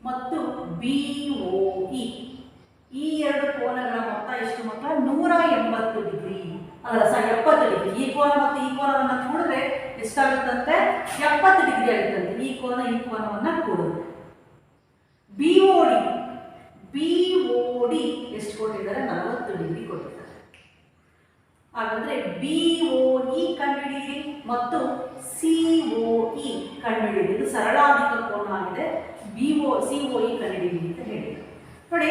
ಮತ್ತು ಬಿಒಇ ಈ ಎರಡು ಕೋನಗಳ ಮೊತ್ತ ಎಷ್ಟು ಮೊತ್ತ? 180 ಡಿಗ್ರಿ. ಅದರ 70 ಡಿಗ್ರಿ. ಈ ಕೋನ ಮತ್ತು ಈ ಕೋನವನ್ನು ಕೂಡಿದ್ರೆ ಎಷ್ಟಾಗುತ್ತಂತೆ? 70 ಡಿಗ್ರಿ ಆಗುತ್ತಂತೆ. ಈ ಕೋನವನ್ನು ಕೂಡಿದ್ರೆ ಬಿಒಡಿ ಎಷ್ಟು ಕೊಟ್ಟಿದ್ದಾರೆ? 40 ಡಿಗ್ರಿ ಕೊಟ್ಟಿದ್ದಾರೆ. ಹಾಗಾದ್ರೆ ಬಿಒಇ ಕಂಡುಹಿಡಿಯಿರಿ ಮತ್ತು ಸಿಒಇ ಕಂಡುಹಿಡಿಯಿರಿ. ಇದು ಸರಳಾಧಿಕ ಕೋನ ಆಗಿದೆ. ಸಿಒಇ ಕಂಡುಹಿಡಿಯಿರಿ ಅಂತ ಹೇಳಿ. ನೋಡಿ,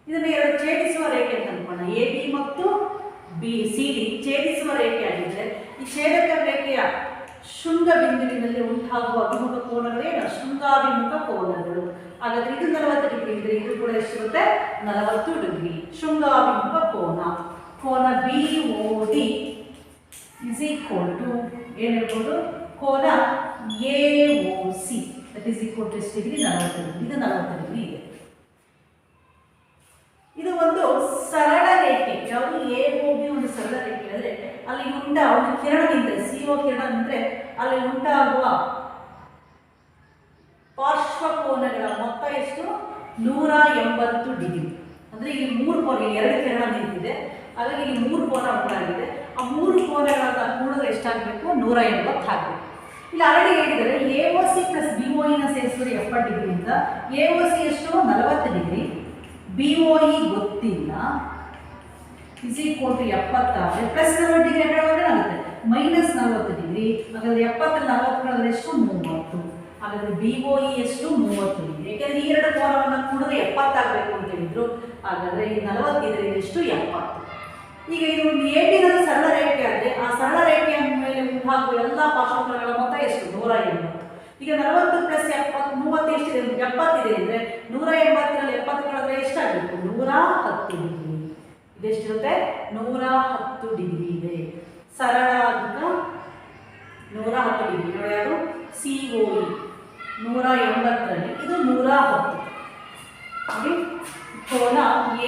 ಇದನ್ನು ಎರಡು ಛೇದಿಸುವ ರೇಖೆ ಅಂತ ಅನ್ಕೋಣ. ಎ ಬಿ ಮತ್ತು ಸಿ ಡಿ ಛೇದಿಸುವ ರೇಖೆ ಆಗಿದೆ. ಈ ಛೇದಕ ರೇಖೆಯ ಶೃಂಗ ಬಿಂದುವಿನಲ್ಲಿ ಉಂಟಾಗುವ ಅಭಿಮುಖ ಕೋನಗಳೇನು? ಶೃಂಗಾಭಿಮುಖ ಕೋನಗಳು. ಹಾಗಾದ್ರೆ ಇದು 40 ಡಿಗ್ರಿ ಇದ್ರೆ ಇದು ಕೂಡ ಎಷ್ಟಿರುತ್ತೆ? 40 ಡಿಗ್ರಿ. ಶೃಂಗಾಭಿಮುಖ ಕೋನ. ಕೋನ ಬಿಒಡಿ ಇಸ್ ಈಕ್ವಲ್ ಟು ಏನಿರ್ಬೋದು? ಕೋನ AOC that is equal to ಎಷ್ಟು ಡಿಗ್ರಿ? 40 ಡಿಗ್ರಿ. ಇದು 40 ಡಿಗ್ರಿ ಇದೆ. ಇದು ಒಂದು ಸರಳ ರೇಖೆ. ಯಾವುದು? ಎಒಬಿ ಒಂದು ಸರಳ ರೇಖೆ. ಅಂದರೆ ಅಲ್ಲಿ ಒಂದು ಕಿರಣದಿಂದ ಸಿಒ ಕಿರಣ ನಿಂತರೆ ಅಲ್ಲಿ ಉಂಟಾಗುವ ಪಾರ್ಶ್ವಕೋನಗಳ ಮೊತ್ತ ಎಷ್ಟು? 180 ಡಿಗ್ರಿ. ಅಂದರೆ ಇಲ್ಲಿ 3 ಕೋನ, 2 ಕಿರಣ ನಿಂತಿದೆ. ಹಾಗಾಗಿ ಇಲ್ಲಿ 3 ಕೋನ ಉಂಟಾಗಿದೆ. ಆ 3 ಕೋನಗಳನ್ನ ಕೂಡಿದ್ರೆ ಎಷ್ಟಾಗಬೇಕು? 180 ಆಗಬೇಕು. ಇಲ್ಲಿ ಆಲ್ರೆಡಿ ಹೇಳಿದರೆ ಎಒಸಿ ಪ್ಲಸ್ ಬಿಒಇನ ಸೇರಿಸಿದ್ರೆ 70 ಡಿಗ್ರಿಯಿಂದ ಎಒಸಿ ಎಷ್ಟು? 40 ಡಿಗ್ರಿ. ಬಿಒಇ ಗೊತ್ತಿಲ್ಲ. ಇಸ್ ಈಕ್ವಲ್ ಟು 70 ಆದರೆ ಪ್ಲಸ್ 40 ಡಿಗ್ರಿ ಯಾಕಂದ್ರೆ ಆಗುತ್ತೆ ಮೈನಸ್ 40 ಡಿಗ್ರಿ. ಹಾಗಾದ್ರೆ 70 40 ಎಷ್ಟು? 30. ಹಾಗಾದ್ರೆ ಬಿಒಇ ಎಷ್ಟು? 30 ಡಿಗ್ರಿ. ಯಾಕೆಂದ್ರೆ ಈ ಎರಡು ಕೋನವನ್ನು ಕೂಡಿದ್ರೆ 70 ಆಗಬೇಕು ಅಂತ ಹೇಳಿದ್ರು. ಹಾಗಾದ್ರೆ ಈ 40 ಇದ್ರೆ ಎಷ್ಟು? 70. ಈಗ ಇದು ಎ ಬಿ ನಲ್ಲಿ ಸರಳ ರೇಖೆ ಆದರೆ ಆ ಸರಳ ರೇಖೆಯ ಮೇಲೆ ಉಂಟಾಗುವ ಎಲ್ಲ ಪಾರ್ಶ್ವಕೋನಗಳ ಮೊತ್ತ ಎಷ್ಟು? 180. ಈಗ 40 ಪ್ಲಸ್ 70 30 ಎಷ್ಟಿದೆ? 70 ಇದೆ ಅಂದರೆ 180ರಲ್ಲಿ 70 ಕಳೆದ್ರೆ ಎಷ್ಟಾಗಬೇಕು? 110 ಡಿಗ್ರಿ. ಇದೆಷ್ಟಿರುತ್ತೆ? 110 ಡಿಗ್ರಿ ಇದೆ. ಸರಳಾಧಿಕ 110 ಡಿಗ್ರಿ. ನೋಡಿ, ಅದು ಸಿಒಇ 180ರಲ್ಲಿ ಇದು 110. ನೋಡಿ, ಕೋನ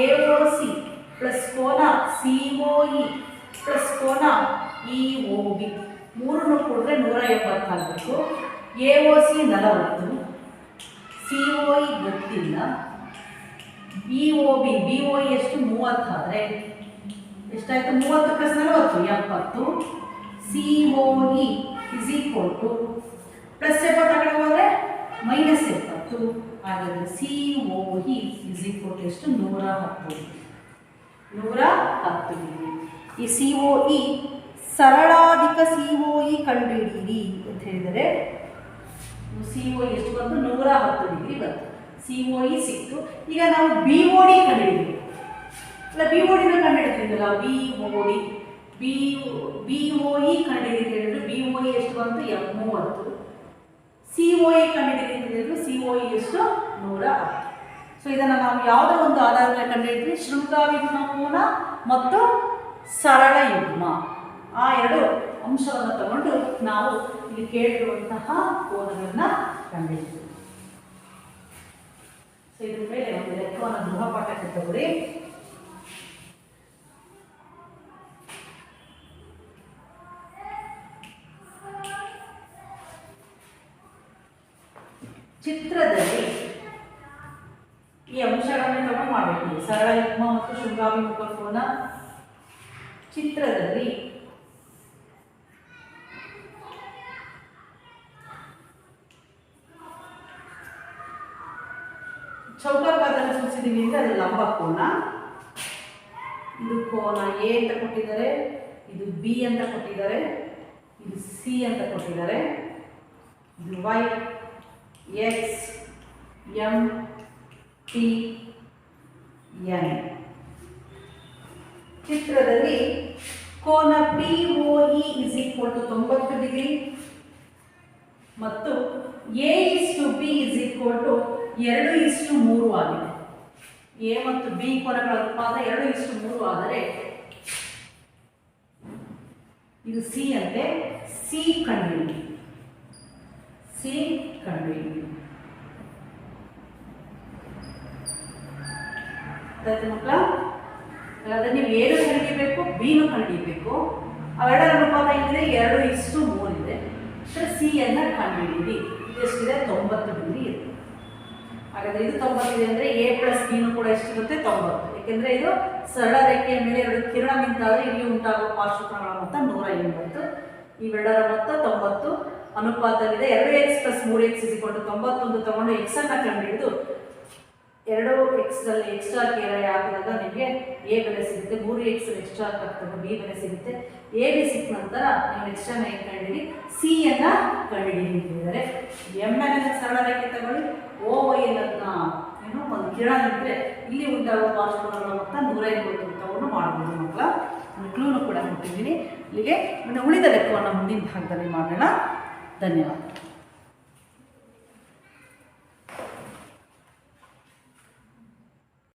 ಎಒಸಿ ಪ್ಲಸ್ ಕೋನ ಸಿಒಇ ಪ್ಲಸ್ ಕೋನ ಇಒಬಿ ಮೂರನ್ನು ಕೂಡಿದ್ರೆ 180 ಆಗಬೇಕು. ಎಒಸಿ 40, ಸಿಒಇ ಗೊತ್ತಿಲ್ಲ, ಬಿಒಇ ಎಷ್ಟು? 30 ಆದರೆ ಎಷ್ಟಾಯಿತು? 30 plus 40 70. COE is equal to plus 70 ಕಡೆ ಹೋದರೆ ಮೈನಸ್ 70. ಹಾಗಾದರೆ ಸಿಒಇ ಇಸ್ ಈಕ್ವಲ್ ಟು ಎಷ್ಟು? 110 ಡಿಗ್ರಿ. ಈ ಸಿಒಇ ಸರಳಾಧಿಕ ಸಿಒಇ ಕಂಡುಹಿಡಿಯಿರಿ ಅಂತ ಹೇಳಿದರೆ ಸಿಒಇ ಎಷ್ಟು ಬಂತು? 110 ಡಿಗ್ರಿ ಬಂತು. ಸಿಒಇ ಸಿಕ್ತು. ಈಗ ನಾವು ಬಿಒಡಿ ಕಂಡುಹಿಡಿದ್ವಿ. ಅಲ್ಲ, ಬಿಒಡಿನ ಕಂಡುಹಿಡಿದ್ವಿಲ್ಲ. ಬಿಒಇ ಕಂಡುಹಿಡಿದು ಹೇಳಿದ್ರು. ಬಿಒಇ ಎಷ್ಟು ಬಂತು? 30. ಸಿಒಇ ಕಂಡುಹಿಡಿದು ಅಂತ ಹೇಳಿದ್ರು. ಸಿಒಇ ಎಷ್ಟು? 110. ಸೊ ಇದನ್ನು ನಾವು ಯಾವುದೋ ಒಂದು ಆಧಾರದ ಮೇಲೆ ಕಂಡುಹಿಡಿದ್ವಿ. ಶೃಂಗಾಭಿಮುಖ ಕೋನ ಮತ್ತು ಸರಳ ಯುಗ್ಮ ಆ ಎರಡು ಅಂಶವನ್ನು ತಗೊಂಡು ನಾವು ಇಲ್ಲಿ ಕೇಳಿರುವಂತಹ ಕೋನಗಳನ್ನು ಕಂಡುಹಿಡಿದ್ವಿ. ಸೊ ಇದ್ರ ಮೇಲೆ ಒಂದು ಲೆಕ್ಕವನ್ನು ಗೃಹಪಾಠಕ್ಕೆ ತಗೊಳ್ಳಿ. ಚಿತ್ರದಲ್ಲಿ ಈ ಅಂಶಗಳನ್ನು ತಗೊಂಡು ಮಾಡಬೇಕು. ಸರಳ ಯುಗ್ಮ ಮತ್ತು ಶೃಂಗಾಭಿಮುಖ ಕೋನ. ಚಿತ್ರದಲ್ಲಿ ಚೌಕಾಕಾರದಲ್ಲಿ ಸೂಚಿಸಿದೀವಿ ಅಂದರೆ ಅದು ಲಂಬ ಕೋನ. ಇದು ಕೋನ ಎ ಅಂತ ಕೊಟ್ಟಿದ್ದಾರೆ, ಇದು ಬಿ ಅಂತ ಕೊಟ್ಟಿದ್ದಾರೆ, ಇದು ಸಿ ಅಂತ ಕೊಟ್ಟಿದ್ದಾರೆ, ಇದು Y, X, M, T, N. ಚಿತ್ರದಲ್ಲಿ ಕೋನ P O E is equal to 90 degree ಮತ್ತು A is to B is equal to 2:3 ಆಗಿದೆ. ಎ ಮತ್ತು ಬಿ ಕೋನಗಳ ಅನುಪಾತ 2:3 ಆದರೆ ಇದು ಸಿ ಅಂತೆ. ಸಿ ಕಂಡುಹಿಡಿ. ಸಿ ಕಂಡುಹಿಡಿ. ಮಕ್ಕಳ ಅದನ್ನು ನೀವು ಏನು ಕಂಡುಹಿಡಿಯಬೇಕು, ಬಿನು ಕಂಡುಹಿಡಿಯಬೇಕು. ಅವೆರಡರ ಅನುಪಾತ ಏನಿದೆ 2:3 ಇದೆ. ಸಿ ಅನ್ನ ಕಂಡುಹಿಡಿಯಿರಿ. ಇದೆಷ್ಟಿದೆ? 90 ಡಿಗ್ರಿ ಇದೆ. ಹಾಗಾದರೆ ಇದು 90 ಇದೆ ಅಂದರೆ ಎ ಪ್ಲಸ್ ಬಿನೂ ಕೂಡ ಎಷ್ಟಿರುತ್ತೆ? 90. ಏಕೆಂದರೆ ಇದು ಸರಳ ರೇಖೆಯ ಮೇಲೆ ಎರಡು ಕಿರಣ ನಿಂತಾದರೆ ಇಲ್ಲಿ ಉಂಟಾಗುವ ಪಾರ್ಶ್ವಕೋನಗಳ ಮೊತ್ತ 180. ಇವೆರಡರ ಮೊತ್ತ 90 ಅನುಪಾತವಿದೆ. 2x + 3x = 91 ತಗೊಂಡು x ಅನ್ನು ಕಂಡುಹಿಡಿದು 2x ಅಲ್ಲಿ ಎಕ್ಸ್ಟ್ರಾ ಕೇರ ಹಾಕಿದಾಗ ನಿಮಗೆ ಎ ಬೆಲೆ ಸಿಗುತ್ತೆ. 3x ಎಕ್ಸ್ಟ್ರಾ ಹಾಕಿದಾಗ ಬಿ ಬೆಲೆ ಸಿಗುತ್ತೆ. ಎ ಬಿ ಸಿಕ್ಕ ನಂತರ ನೀವು ನೆಕ್ಸ್ಟ್ ಟೈಮ್ ಏನು ಕಂಡುಹಿಡಿ? ಸಿ ಅನ್ನು ಕಂಡುಹಿಡಿದಿದ್ದಾರೆ. ಎಮ್ ಅನ್ನ ಸರಳ ರೇಖೆ ತಗೊಳ್ಳಿ. ಓ ವೈ ಅನ್ನೋದನ್ನ ಏನು ಒಂದು ಕಿರಣ ನಿಂತರೆ ಇಲ್ಲಿ ಉಂಟಾಗುವ ಪಾರ್ಶ್ವಕೋನಗಳ ಮೊತ್ತ 180 ತಗೊಂಡು ಮಾಡ್ಬೋದು. ಮಕ್ಕಳ ನಾನು ಕ್ಲೂನು ಕೂಡ ಕೊಟ್ಟಿದ್ದೀನಿ. ಇಲ್ಲಿಗೆ ಉಳಿದ ಲೆಕ್ಕವನ್ನು ಮುಂದಿನ ಭಾಗದಲ್ಲಿ ಮಾಡೋಣ. ಧನ್ಯವಾದ.